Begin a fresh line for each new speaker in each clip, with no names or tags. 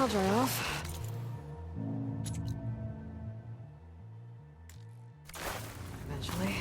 I'll dry off. Eventually.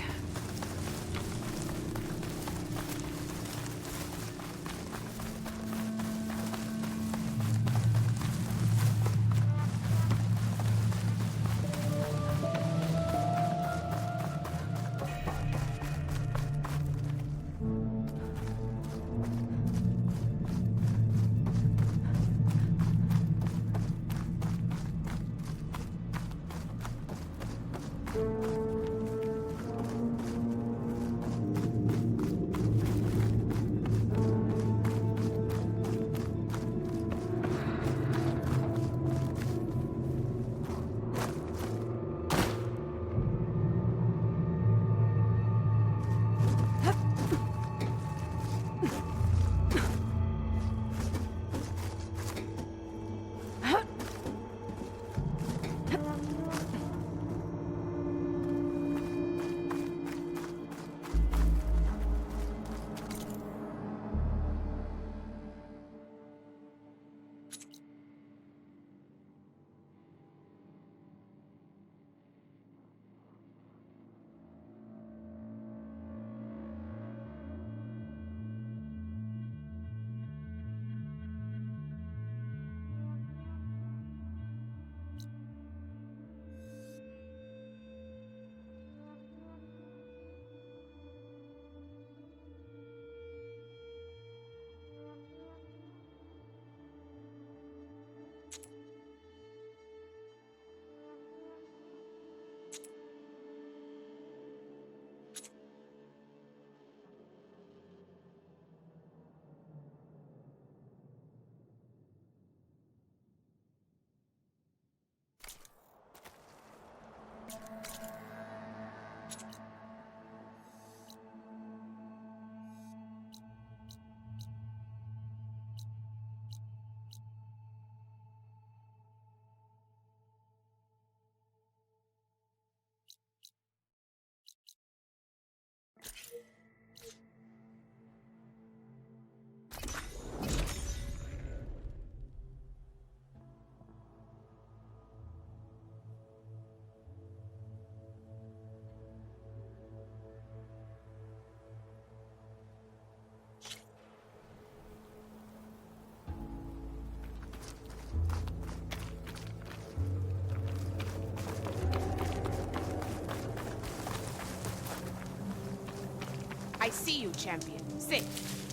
I see you, champion. Sit,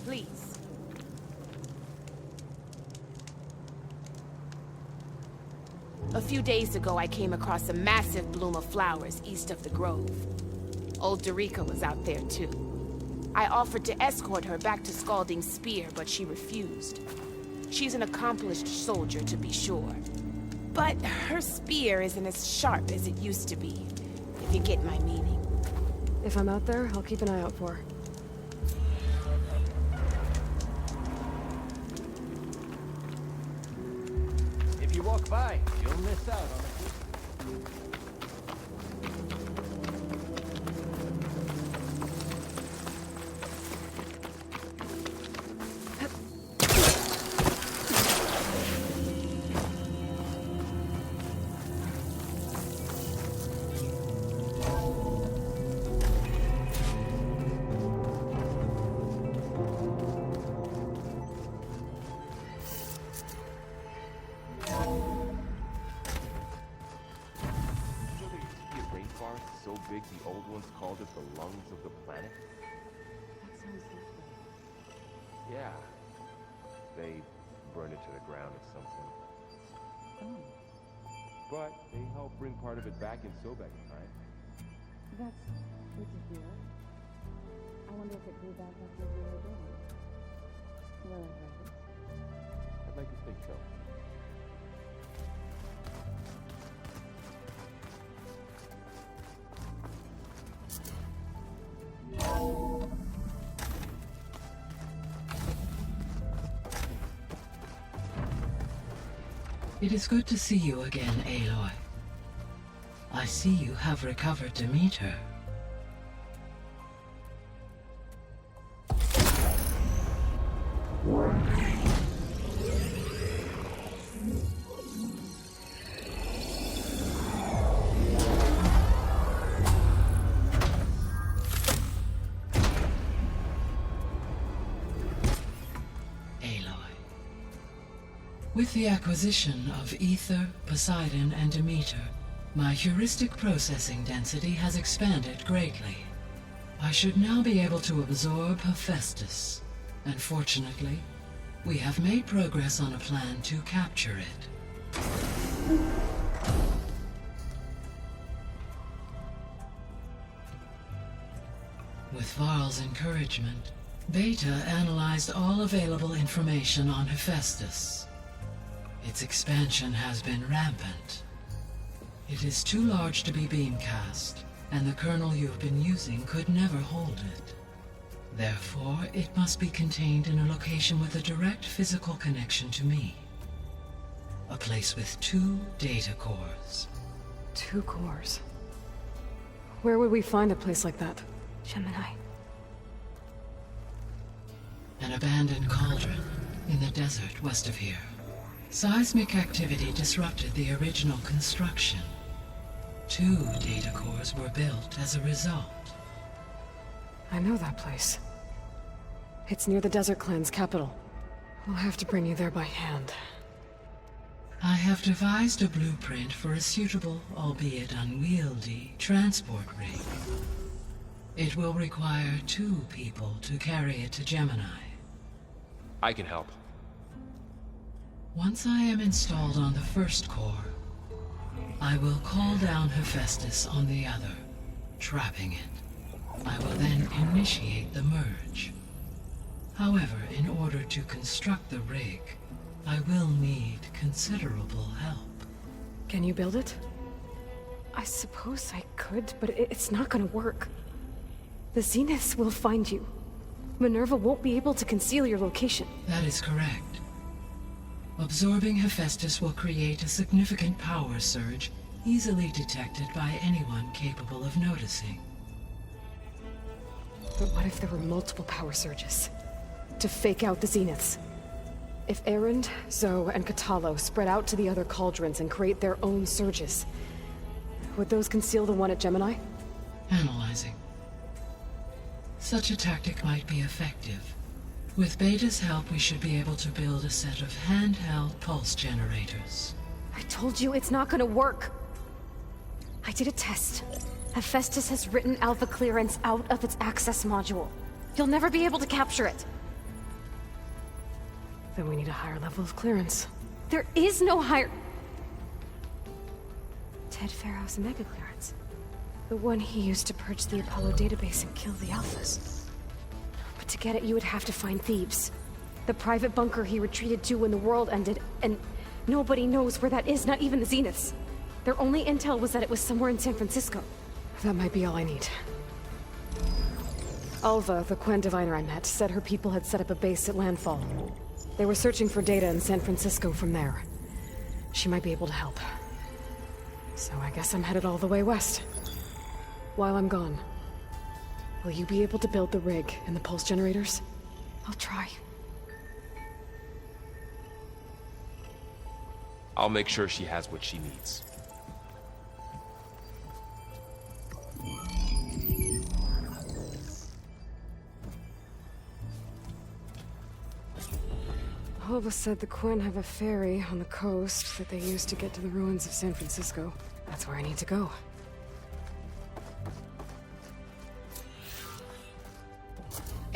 please. A few days ago, I came across a massive bloom of flowers east of the grove. Old Derica was out there, too. I offered to escort her back to Scalding's Spear, but she refused. She's an accomplished soldier, to be sure. But her spear isn't as sharp as it used to be, if you get my meaning.
If I'm out there, I'll keep an eye out for her.
If you walk by, you'll miss out on it. So big the old ones called it the lungs of the planet?
That sounds lovely.
Yeah. They burn it to the ground or something.
Oh,
But they help bring part of it back in Sobek, right?
that's good to hear. I wonder if it grew back after you were dead. Well, I heard it.
I'd like to think so.
It is good to see you again, Aloy. I see you have recovered Demeter. With the acquisition of Ether, Poseidon, and Demeter, my heuristic processing density has expanded greatly. I should now be able to absorb Hephaestus, and fortunately, we have made progress on a plan to capture it. With Varl's encouragement, Beta analyzed all available information on Hephaestus. Its expansion has been rampant. It is too large to be beamcast, and the kernel you've been using could never hold it. Therefore, it must be contained in a location with a direct physical connection to me. A place with 2 data cores.
2 cores. Where would we find a place like that?
Gemini.
An abandoned cauldron in the desert west of here. Seismic activity disrupted the original construction. 2 data cores were built as a result.
I know that place. It's near the Desert Clan's capital. We'll have to bring you there by hand.
I have devised a blueprint for a suitable, albeit unwieldy, transport rig. It will require 2 people to carry it to Gemini.
I can help.
Once I am installed on the first core, I will call down Hephaestus on the other, trapping it. I will then initiate the merge. However, in order to construct the rig, I will need considerable help.
Can you build it? I suppose I could, but it's not gonna work. The Zeniths will find you. Minerva won't be able to conceal your location.
That is correct. Absorbing Hephaestus will create a significant power surge, easily detected by anyone capable of noticing.
But what if there were multiple power surges? To fake out the Zeniths? If Erend, Zoe, and Katalo spread out to the other cauldrons and create their own surges, would those conceal the one at Gemini?
Analyzing. Such a tactic might be effective. With Beta's help, we should be able to build a set of handheld pulse generators.
I told you it's not gonna work. I did a test. Hephaestus has written Alpha clearance out of its access module. You'll never be able to capture it. Then we need a higher level of clearance. There is no higher... Ted Pharaoh's Omega clearance. The one he used to purge the Apollo database and kill the Alphas. But to get it, you would have to find Thebes. The private bunker he retreated to when the world ended, and nobody knows where that is, not even the Zeniths. Their only intel was that it was somewhere in San Francisco. That might be all I need. Alva, the Quen diviner I met, said her people had set up a base at Landfall. They were searching for data in San Francisco from there. She might be able to help. So I guess I'm headed all the way west. While I'm gone, will you be able to build the rig and the pulse generators? I'll try.
I'll make sure she has what she needs.
Alva said the Quen have a ferry on the coast that they use to get to the ruins of San Francisco. That's where I need to go.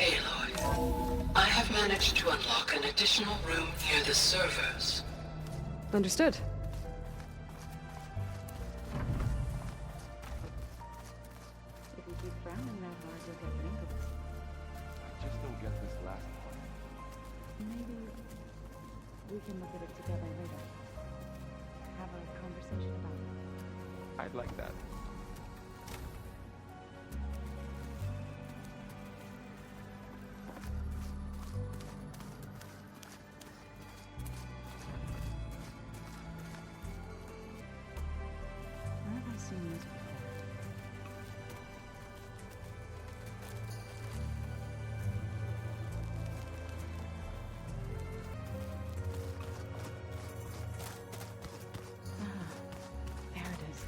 Aloy, I have managed to unlock an additional room near the servers.
Understood.
If you keep frowning that hard, you'll get wrinkles.
I just don't get this last part.
Maybe we can look at it together later. Have a conversation about it.
I'd like that.
Where have I seen these before? Ah, there it is.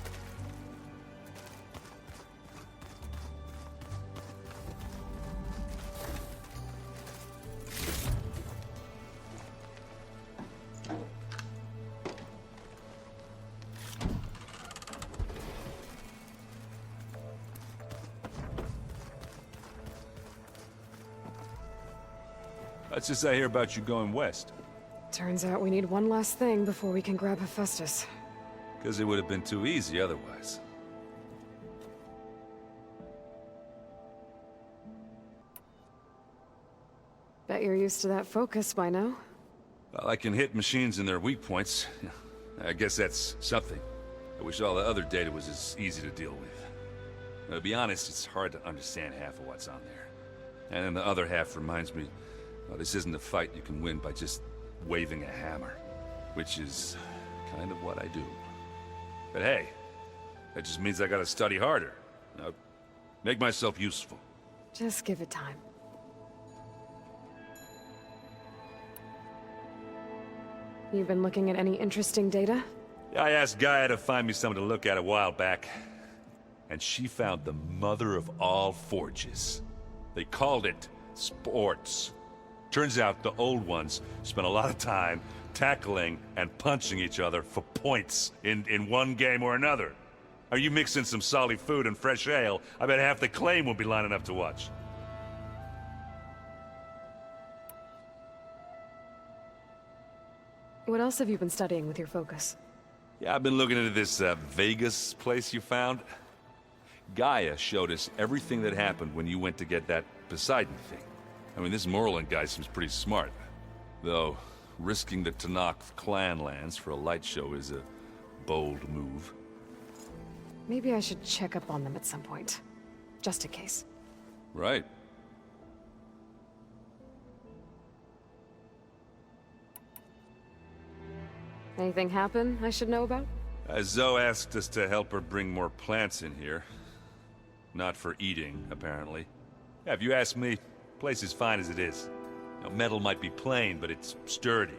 That's just I hear about you going west.
Turns out we need one last thing before we can grab Hephaestus.
Because it would have been too easy otherwise.
Bet you're used to that focus by now.
Well, I can hit machines in their weak points. I guess that's something. I wish all the other data was as easy to deal with. To be honest, it's hard to understand half of what's on there. And then the other half reminds me, well, this isn't a fight you can win by just waving a hammer. Which is kind of what I do. But hey, that just means I gotta study harder. Now, make myself useful.
Just give it time. You been looking at any interesting data?
I asked Gaia to find me something to look at a while back. And she found the mother of all forges. They called it sports. Turns out the old ones spent a lot of time tackling and punching each other for points in one game or another. Are you mixing some solid food and fresh ale? I bet half the claim will be lining up to watch.
What else have you been studying with your focus?
Yeah, I've been looking into this Vegas place you found. Gaia showed us everything that happened when you went to get that Poseidon thing. I mean, this Merlin guy seems pretty smart. Though, risking the Tanakh clan lands for a light show is a bold move.
Maybe I should check up on them at some point. Just in case.
Right.
Anything happen I should know about?
Zoe asked us to help her bring more plants in here. Not for eating, apparently. Yeah, if you ask me, place is fine as it is. Now, metal might be plain, but it's sturdy.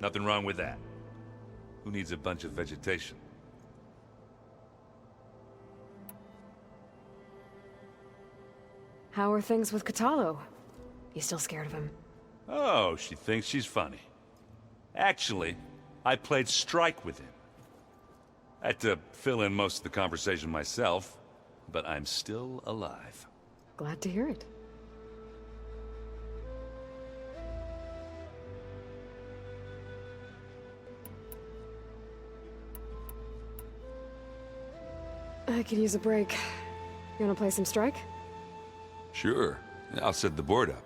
Nothing wrong with that. Who needs a bunch of vegetation?
How are things with Katalo? You still scared of him?
Oh, she thinks she's funny. Actually, I played strike with him. I had to fill in most of the conversation myself, but I'm still alive.
Glad to hear it. I could use a break. You wanna play some strike?
Sure. I'll set the board up.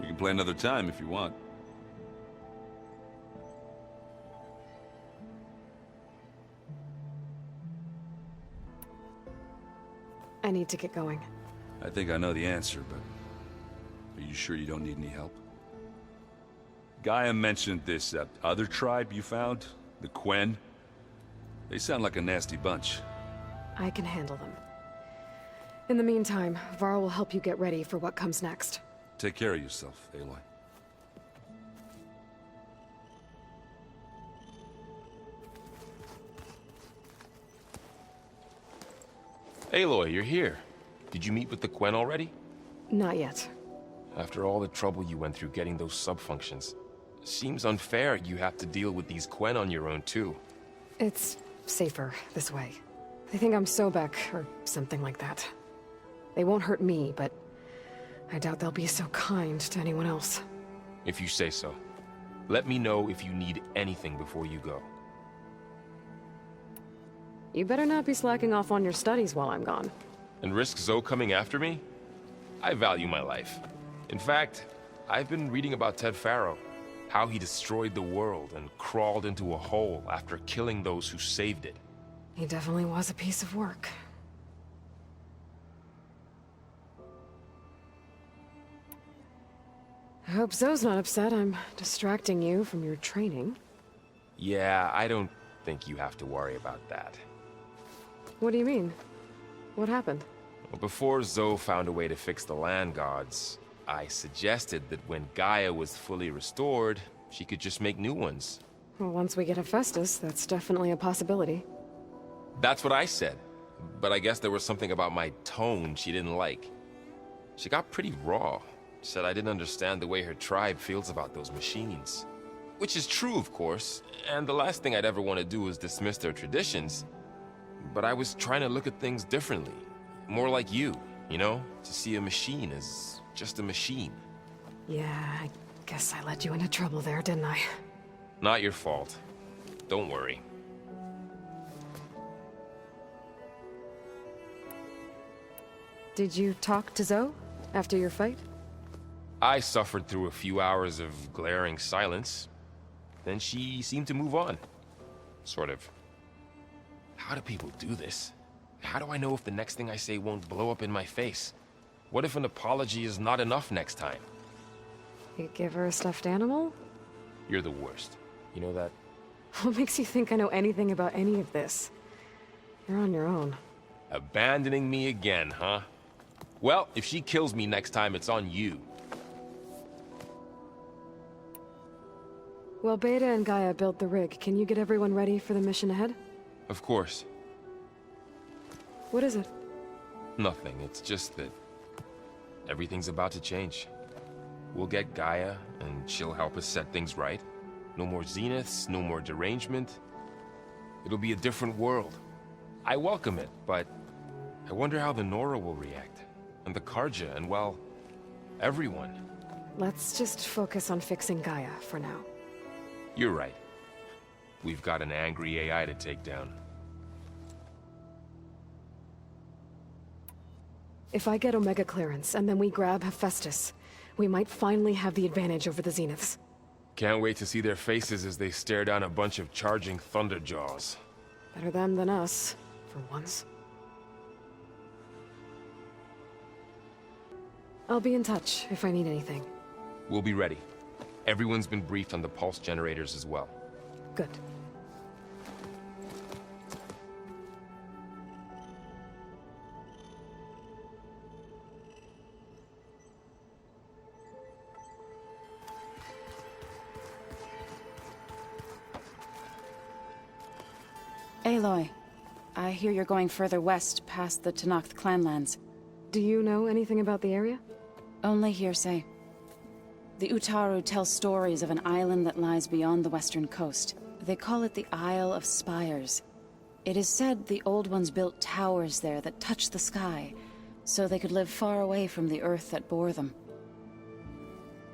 We can play another time if you want.
I need to get going.
I think I know the answer, but are you sure you don't need any help? Gaia mentioned this other tribe you found, the Quen. They sound like a nasty bunch.
I can handle them. In the meantime, Varl will help you get ready for what comes next.
Take care of yourself, Aloy.
Aloy, you're here. Did you meet with the Quen already?
Not yet.
After all the trouble you went through getting those sub-functions, seems unfair you have to deal with these Quen on your own, too.
It's safer this way. They think I'm Sobek, or something like that. They won't hurt me, but I doubt they'll be so kind to anyone else.
If you say so. Let me know if you need anything before you go.
You better not be slacking off on your studies while I'm gone.
And risk Zoe coming after me? I value my life. In fact, I've been reading about Ted Faro. How he destroyed the world and crawled into a hole after killing those who saved it.
He definitely was a piece of work. I hope Zoe's not upset I'm distracting you from your training.
Yeah, I don't think you have to worry about that.
What do you mean? What happened?
Well, before Zoe found a way to fix the land gods, I suggested that when Gaia was fully restored, she could just make new ones.
Well, once we get Hephaestus, that's definitely a possibility.
That's what I said, but I guess there was something about my tone she didn't like. She got pretty raw. Said I didn't understand the way her tribe feels about those machines. Which is true, of course, and the last thing I'd ever want to do is dismiss their traditions. but I was trying to look at things differently. More like you know? To see a machine as just a machine.
Yeah, I guess I led you into trouble there, didn't I?
Not your fault. Don't worry.
Did you talk to Zoe after your fight?
I suffered through a few hours of glaring silence. Then she seemed to move on. Sort of. How do people do this? How do I know if the next thing I say won't blow up in my face? What if an apology is not enough next time?
You give her a stuffed animal?
You're the worst. You know that?
What makes you think I know anything about any of this? You're on your own.
Abandoning me again, huh? Well, if she kills me next time, it's on you.
Well, Beta and Gaia built the rig. Can you get everyone ready for the mission ahead?
Of course.
What is it?
Nothing. It's just that everything's about to change. We'll get Gaia, and she'll help us set things right. No more zeniths, no more derangement. It'll be a different world. I welcome it, but I wonder how the Nora will react. And the Karja, and well, everyone.
Let's just focus on fixing Gaia for now.
You're right. We've got an angry AI to take down.
If I get Omega clearance, and then we grab Hephaestus, we might finally have the advantage over the Zeniths.
Can't wait to see their faces as they stare down a bunch of charging Thunderjaws.
Better them than us, for once. I'll be in touch if I need anything.
We'll be ready. Everyone's been briefed on the pulse generators as well.
Good.
Aloy, I hear you're going further west past the Tenakth clanlands.
Do you know anything about the area?
Only hearsay. The Utaru tell stories of an island that lies beyond the western coast. They call it the Isle of Spires. It is said the Old Ones built towers there that touch the sky, so they could live far away from the earth that bore them.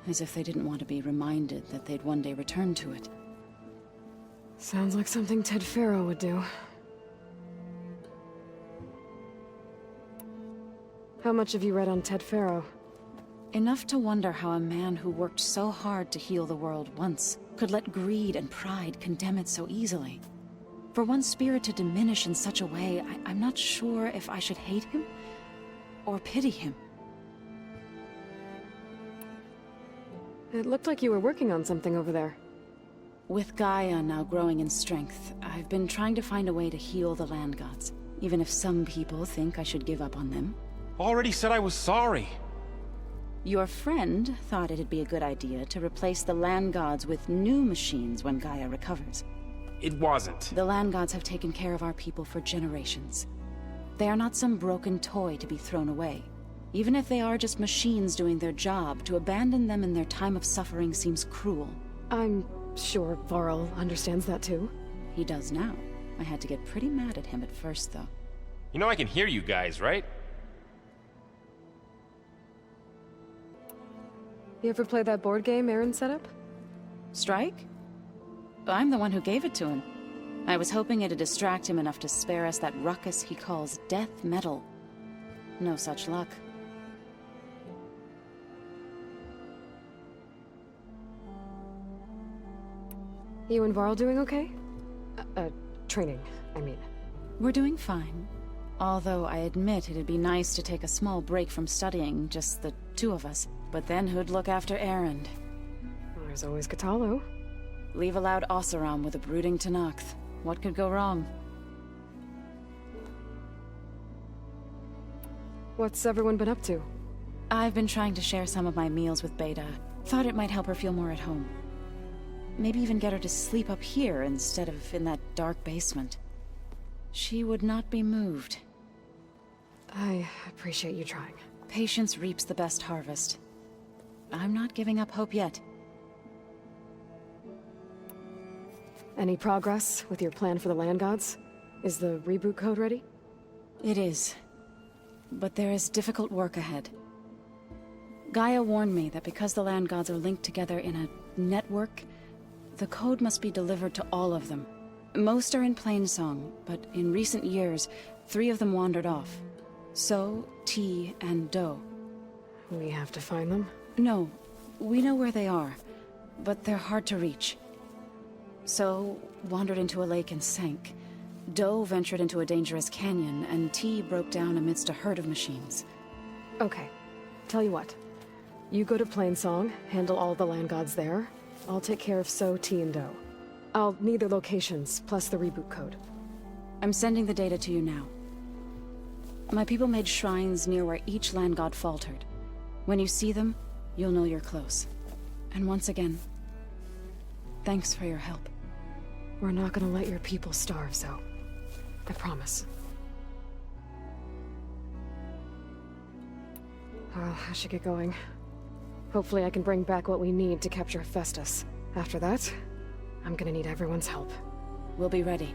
As if they didn't want to be reminded that they'd one day return to it.
Sounds like something Ted Faro would do. How much have you read on Ted Faro?
Enough to wonder how a man who worked so hard to heal the world once could let greed and pride condemn it so easily. For one spirit to diminish in such a way, I'm not sure if I should hate him or pity him.
It looked like you were working on something over there.
With Gaia now growing in strength, I've been trying to find a way to heal the land gods, even if some people think I should give up on them.
Already said I was sorry.
Your friend thought it'd be a good idea to replace the land gods with new machines when Gaia recovers.
It wasn't.
The land gods have taken care of our people for generations. They are not some broken toy to be thrown away. Even if they are just machines doing their job, to abandon them in their time of suffering seems cruel.
I'm sure Varl understands that too.
He does now. I had to get pretty mad at him at first, though.
You know I can hear you guys, right?
You ever play that board game Aaron set up?
Strike? I'm the one who gave it to him. I was hoping it'd distract him enough to spare us that ruckus he calls death metal. No such luck.
You and Varl doing okay? Training, I mean.
We're doing fine. Although I admit it'd be nice to take a small break from studying, just the two of us. But then who'd look after Erend?
There's always Katalo.
Leave a loud Oseram with a brooding Tenakth. What could go wrong?
What's everyone been up to?
I've been trying to share some of my meals with Beta. Thought it might help her feel more at home. Maybe even get her to sleep up here instead of in that dark basement. She would not be moved.
I appreciate you trying.
Patience reaps the best harvest. I'm not giving up hope yet.
Any progress with your plan for the land gods? Is the reboot code ready?
It is. But there is difficult work ahead. Gaia warned me that because the land gods are linked together in a network, the code must be delivered to all of them. Most are in Plainsong, but in recent years, 3 of them wandered off. So, T, and Do.
We have to find them?
No, we know where they are, but they're hard to reach. So, wandered into a lake and sank. Do ventured into a dangerous canyon, and T broke down amidst a herd of machines.
Okay. Tell you what. You go to Plainsong, handle all the land gods there. I'll take care of So, T, and Do. I'll need their locations, plus the reboot code.
I'm sending the data to you now. My people made shrines near where each land god faltered. When you see them, you'll know you're close. And once again, thanks for your help.
We're not gonna let your people starve, Zo. I promise. Well, I should get going. Hopefully I can bring back what we need to capture Hephaestus. After that, I'm gonna need everyone's help.
We'll be ready.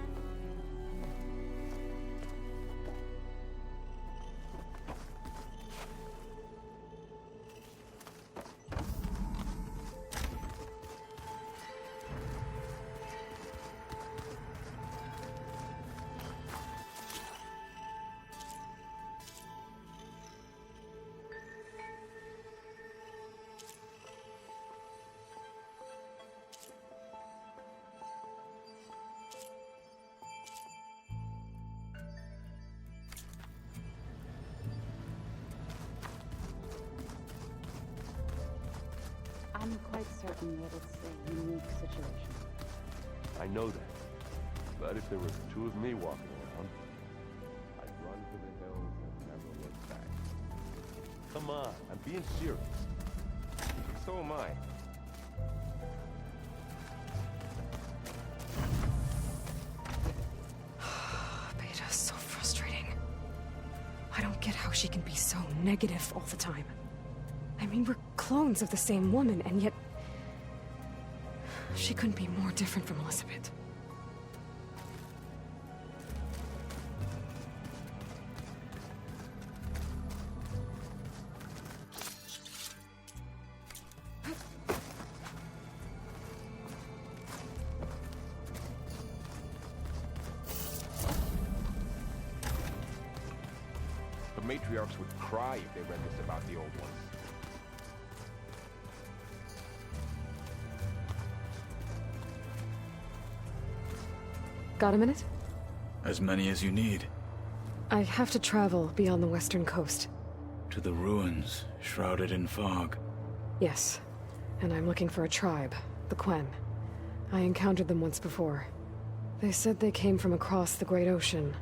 I'm quite certain that it's a unique situation.
I know that. But if there was 2 of me walking around, I'd run for the hills and never look back. Come on, I'm being serious.
So am I.
Beta's so frustrating. I don't get how she can be so negative all the time. I mean, we're clones of the same woman, and yet... she couldn't be more different from Elizabeth.
The matriarchs would cry if they read this about the old ones.
Got a minute?
As many as you need.
I have to travel beyond the western coast.
To the ruins, shrouded in fog.
Yes, and I'm looking for a tribe, the Quen. I encountered them once before. They said they came from across the Great Ocean.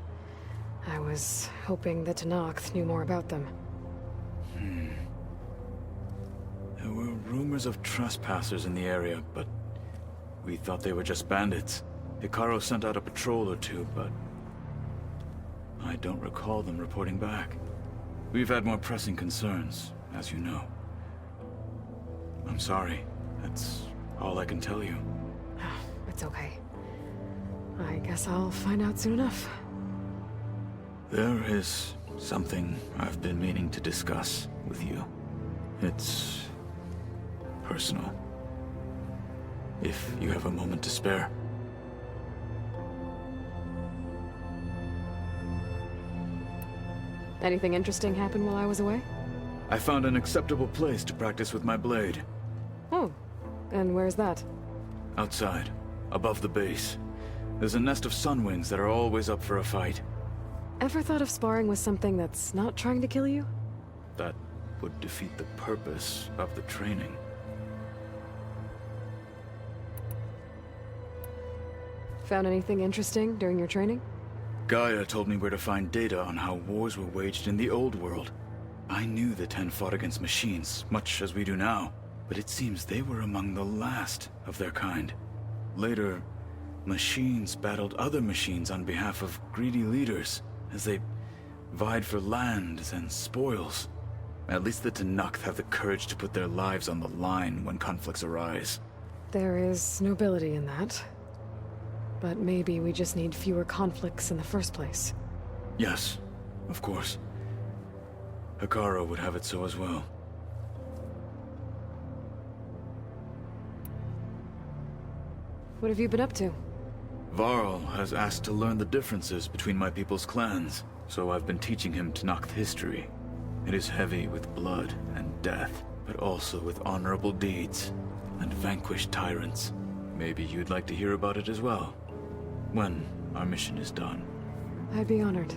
I was hoping that Tenakth knew more about them.
There were rumors of trespassers in the area, but we thought they were just bandits. Hikaru sent out a patrol or 2, but I don't recall them reporting back. We've had more pressing concerns, as you know. I'm sorry. That's all I can tell you.
It's okay. I guess I'll find out soon enough.
There is something I've been meaning to discuss with you. It's personal. If you have a moment to spare.
Anything interesting happen while I was away?
I found an acceptable place to practice with my blade.
Oh, and where's that?
Outside, above the base. There's a nest of sunwings that are always up for a fight.
Ever thought of sparring with something that's not trying to kill you?
That would defeat the purpose of the training.
Found anything interesting during your training?
Gaia told me where to find data on how wars were waged in the old world. I knew the Ten fought against machines, much as we do now, but it seems they were among the last of their kind. Later, machines battled other machines on behalf of greedy leaders, as they vied for lands and spoils. At least the Tenakth have the courage to put their lives on the line when conflicts arise.
There is nobility in that. But maybe we just need fewer conflicts in the first place.
Yes, of course. Hekarro would have it so as well.
What have you been up to?
Varl has asked to learn the differences between my people's clans, so I've been teaching him Tenakth history. It is heavy with blood and death, but also with honorable deeds and vanquished tyrants. Maybe you'd like to hear about it as well, when our mission is done.
I'd be honored.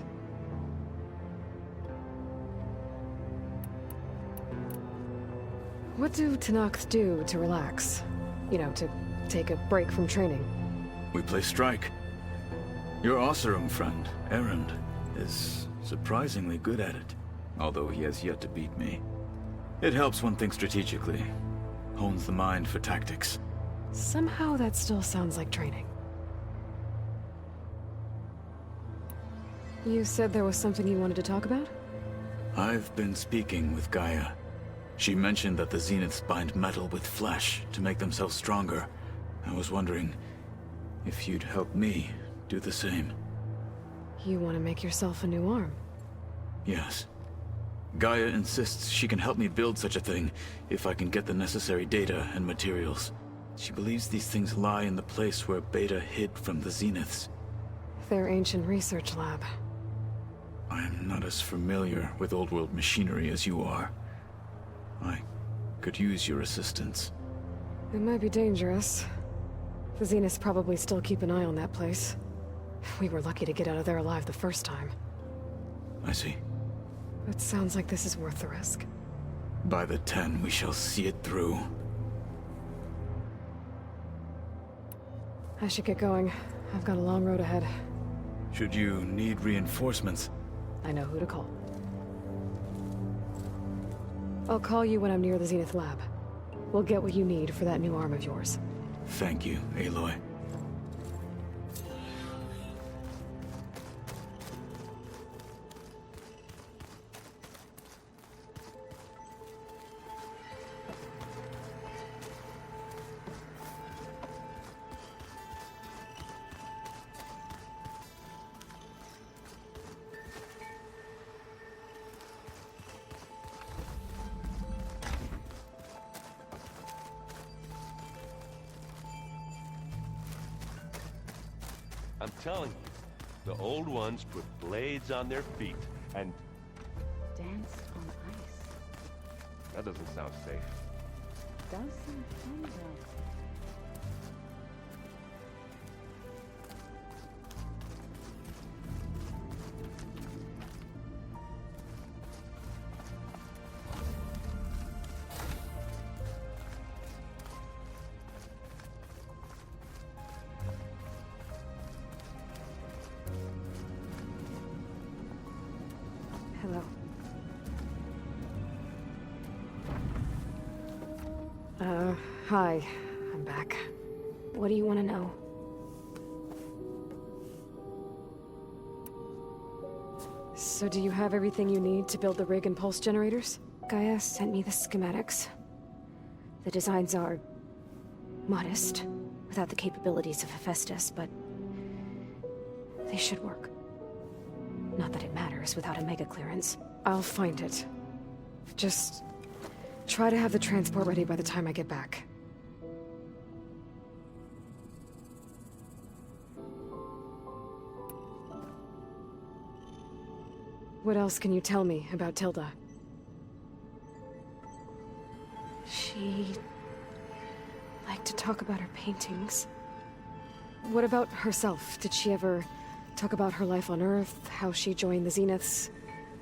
What do Tenakth do to relax? You know, to take a break from training?
We play strike. Your Oseram friend, Erend, is surprisingly good at it, although he has yet to beat me. It helps one think strategically, hones the mind for tactics.
Somehow that still sounds like training. You said there was something you wanted to talk about?
I've been speaking with Gaia. She mentioned that the Zeniths bind metal with flesh to make themselves stronger. I was wondering if you'd help me do the same.
You want to make yourself a new arm?
Yes. Gaia insists she can help me build such a thing if I can get the necessary data and materials. She believes these things lie in the place where Beta hid from the Zeniths.
Their ancient research lab.
I'm not as familiar with old world machinery as you are. I could use your assistance.
It might be dangerous. The Zeniths probably still keep an eye on that place. We were lucky to get out of there alive the first time.
I see.
It sounds like this is worth the risk.
By the 10, we shall see it through.
I should get going. I've got a long road ahead.
Should you need reinforcements?
I know who to call. I'll call you when I'm near the Zenith lab. We'll get what you need for that new arm of yours.
Thank you, Aloy.
I'm telling you, the old ones put blades on their feet and...
Danced on ice.
That doesn't sound safe.
Does sound fun, though.
Hello. Hi. I'm back. What do you want to know? So do you have everything you need to build the rig and pulse generators? Gaia sent me the schematics. The designs are... modest, without the capabilities of Hephaestus, but... they should work. Not that it matters without a mega clearance. I'll find it. Just... try to have the transport ready by the time I get back. What else can you tell me about Tilda? She... liked to talk about her paintings. What about herself? Did she ever talk about her life on Earth, how she joined the Zeniths,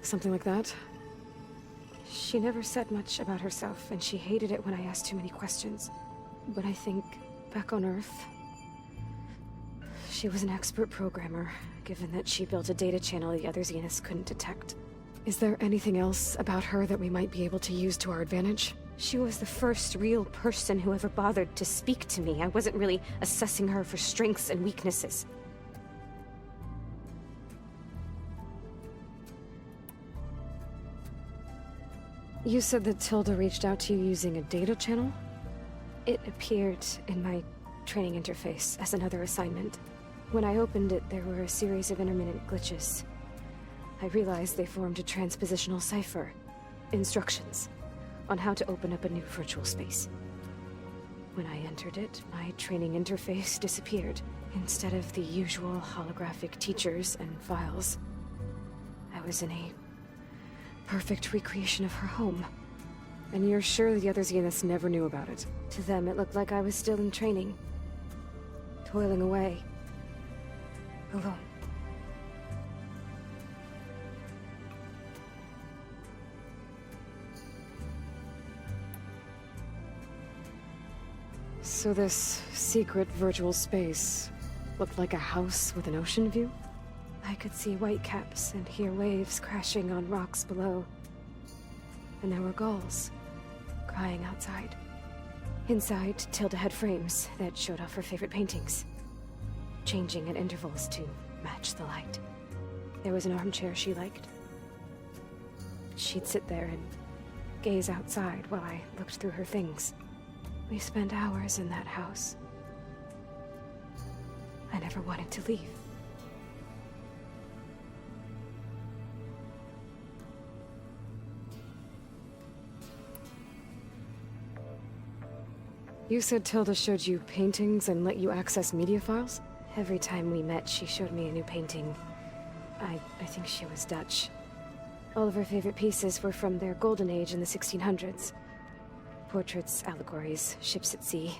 something like that? She never said much about herself, and she hated it when I asked too many questions. But I think, back on Earth, she was an expert programmer, given that she built a data channel the other Zeniths couldn't detect. Is there anything else about her that we might be able to use to our advantage? She was the first real person who ever bothered to speak to me. I wasn't really assessing her for strengths and weaknesses. You said that Tilda reached out to you using a data channel? It appeared in my training interface as another assignment. When I opened it, there were a series of intermittent glitches. I realized they formed a transpositional cipher. Instructions on how to open up a new virtual space. When I entered it, my training interface disappeared. Instead of the usual holographic teachers and files, I was in a perfect recreation of her home. And you're sure the other Zeniths never knew about it? To them, it looked like I was still in training. Toiling away. Alone. So this secret virtual space looked like a house with an ocean view? I could see whitecaps and hear waves crashing on rocks below. And there were gulls crying outside. Inside, Tilda had frames that showed off her favorite paintings, changing at intervals to match the light. There was an armchair she liked. She'd sit there and gaze outside while I looked through her things. We spent hours in that house. I never wanted to leave. You said Tilda showed you paintings and let you access media files? Every time we met, she showed me a new painting. I think she was Dutch. All of her favorite pieces were from their golden age in the 1600s. Portraits, allegories, ships at sea.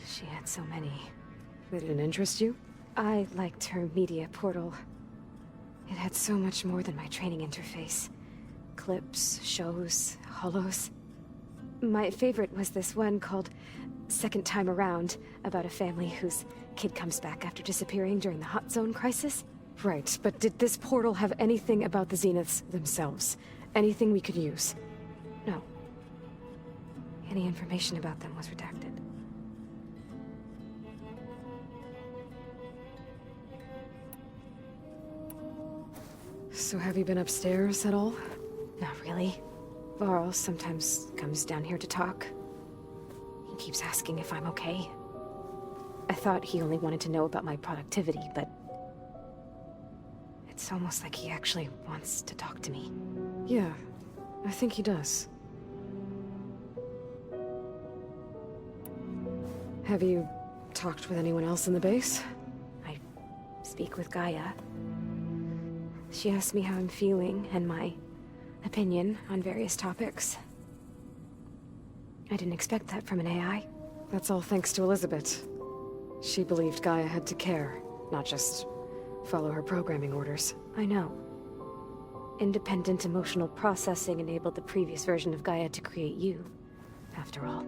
She had so many.
They didn't interest you?
I liked her media portal. It had so much more than my training interface. Clips, shows, holos. My favorite was this one called Second Time Around, about a family whose kid comes back after disappearing during the Hot Zone crisis.
Right, but did this portal have anything about the Zeniths themselves? Anything we could use?
No. Any information about them was redacted.
So have you been upstairs at all?
Not really. Varl sometimes comes down here to talk. He keeps asking if I'm okay. I thought he only wanted to know about my productivity, but it's almost like he actually wants to talk to me.
Yeah, I think he does. Have you talked with anyone else in the base?
I speak with Gaia. She asks me how I'm feeling and my opinion on various topics. I didn't expect that from an AI.
That's all thanks to Elizabeth. She believed Gaia had to care, not just follow her programming orders.
I know. Independent emotional processing enabled the previous version of Gaia to create you, after all.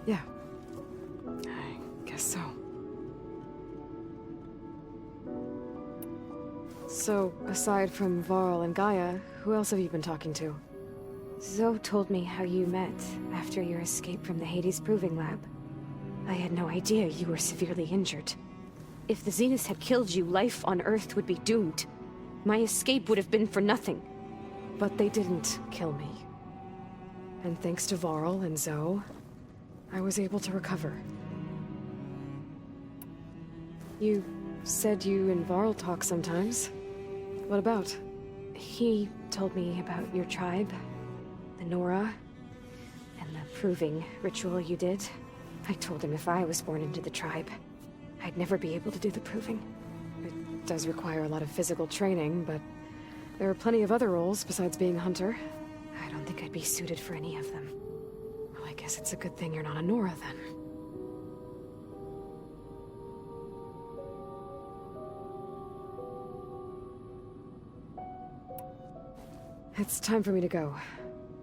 Yeah. I guess so. So, aside from Varl and Gaia, who else have you been talking to?
Zoe told me how you met after your escape from the Hades Proving Lab. I had no idea you were severely injured. If the Zeniths had killed you, life on Earth would be doomed. My escape would have been for nothing.
But they didn't kill me. And thanks to Varl and Zoe, I was able to recover. You said you and Varl talk sometimes. What about?
He told me about your tribe, the Nora, and the proving ritual you did. I told him if I was born into the tribe, I'd never be able to do the proving.
It does require a lot of physical training, but there are plenty of other roles besides being a hunter.
I don't think I'd be suited for any of them.
Well, I guess it's a good thing you're not a Nora, then. It's time for me to go.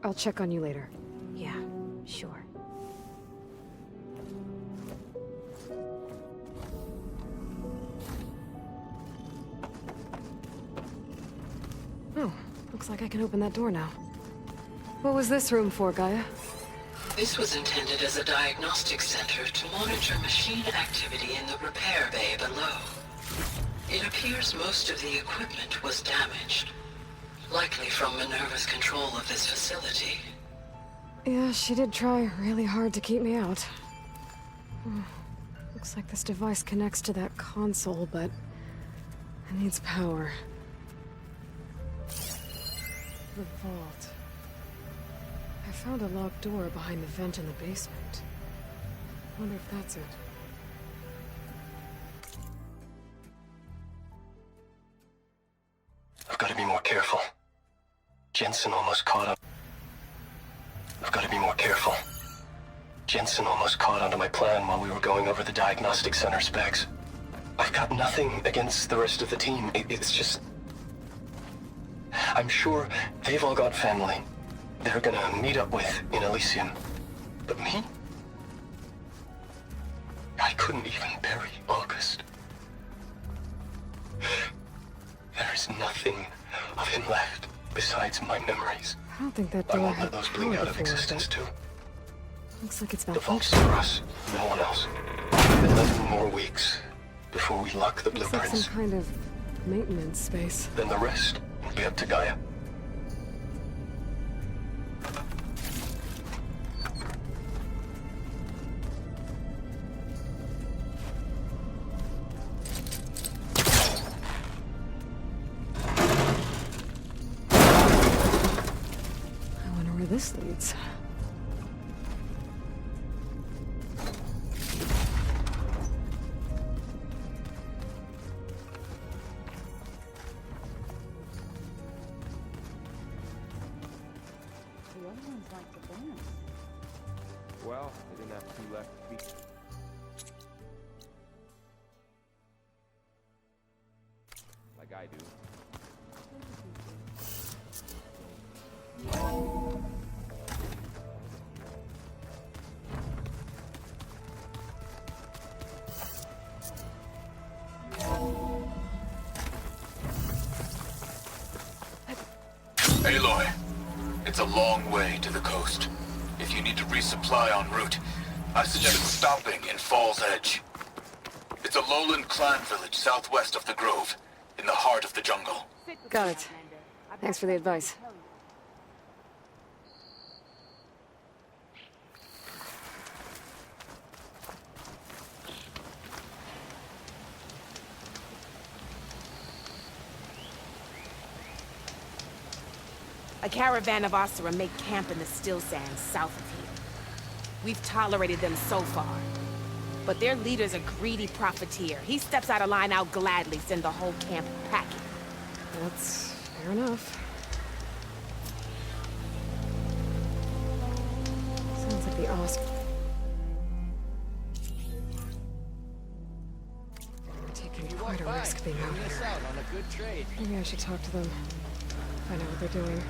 I'll check on you later.
Yeah, sure.
Oh, looks like I can open that door now. What was this room for, Gaia?
This was intended as a diagnostic center to monitor machine activity in the repair bay below. It appears most of the equipment was damaged, likely from Minerva's control of this facility.
Yeah, she did try really hard to keep me out. Looks like this device connects to that console, but it needs power. The vault. I found a locked door behind the vent in the basement. Wonder if that's it.
I've got to be more careful. Jensen almost caught up. I've got to be more careful. Jensen almost caught onto my plan while we were going over the diagnostic center specs. I've got nothing against the rest of the team. It's just... I'm sure they've all got family they're gonna meet up with in Elysium. But me? I couldn't even bury August. There is nothing of him left besides my memories.
I don't think that
I
door
won't
had
let those
power
blink out of
before,
existence
but
too.
looks like it's
The
malfunctioning.
vault's for us, no one else. 11 more weeks before we lock the
Looks like
blueprints.
some kind of maintenance space.
Then the rest will be up to Gaia.
I wonder where this leads.
The other ones like to dance.
Well, they didn't have two left feet. Like I do.
Aloy, it's a long way to the coast. If you need to resupply en route, I suggest stopping in Fall's Edge. It's a lowland clan village southwest of the Grove, in the heart of the jungle.
Got it. Thanks for the advice.
A caravan of Asura make camp in the still sands south of here. We've tolerated them so far. But their leader's a greedy profiteer. He steps out of line, I'll gladly send the whole camp packing.
That's fair enough. Sounds like the Oscar. Taking quite a risk being out
You'll miss
here.
out on a good trade.
Maybe I should talk to them. Find out what they're doing.